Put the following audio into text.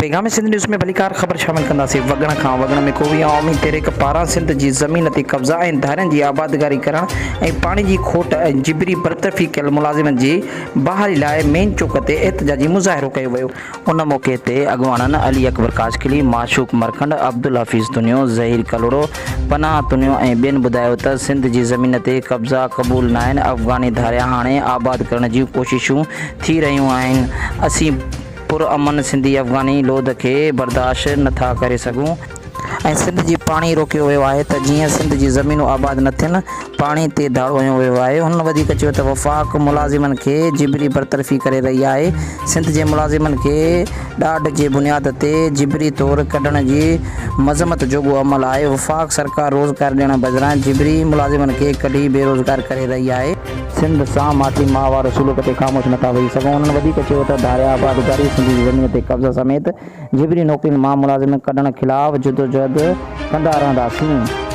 पैगाम सिंध न्यूज़ में भलीकार ख़बर शामिल कंदासीं। वगण खां वगण में कोवी अवामी तहरीक पारां सिंध जी ज़मीन ते कब्ज़ा ऐं धारियुनि जी आबादगारी करण ऐं पाणी जी खोट ऐं जिबरी बरतरफ़ी कयल मुलाज़िमनि जी बहाली लाइ मेन चौक ते एहतजाजी मुज़ाहिरो कयो वियो। उन मौक़े ते अॻवाननि अली अकबर काशकिली, माशूक मरखंड, अब्दुल हफ़ीज़ तुनियो, ज़हीर कलोड़ो, पनाह तुनियो ऐं ॿियनि ॿुधायो त सिंध जी ज़मीन ते कब्ज़ा क़बूल न आहिनि। अफ़गानी धारिया हाणे आबाद करण जूं कोशिशूं थी रहियूं आहिनि। असीं पुरअमन सिंधी अफ़गानी लोध खे बर्दाश्त नथा करे सघूं ऐं सिंध जी पाणी रोकियो वियो आहे त जीअं सिंध जी ज़मीनूं आबाद न थियनि। पाणी ते धाड़ो हयो वियो आहे। हुन वधीक चयो त वफ़ाक़ मुलाज़िमनि खे जिबरी बरतरफ़ी करे रही आहे। सिंध जे मुलाज़िमनि खे ॾाढ जे बुनियाद ते जिबरी तौरु कढण जी मज़मत जोॻो अमल आहे। वफ़ाक़ सरकार रोज़गार ॾियण बदिरां जिबरी मुलाज़िमनि खे कढी बेरोज़गार करे रही आहे। सिंध सां मासी माहवार सुलूक ते ख़ामोश नथा वेही सघूं। उन्हनि वधीक चयो त धारिया आबादगारी, सिंध जी ज़मीन ते कब्ज़ा समेत जिबरी नौकरियुनि मां मुलाज़िम कढण ख़िलाफ़ जदोजहद कंदा रहंदासीं।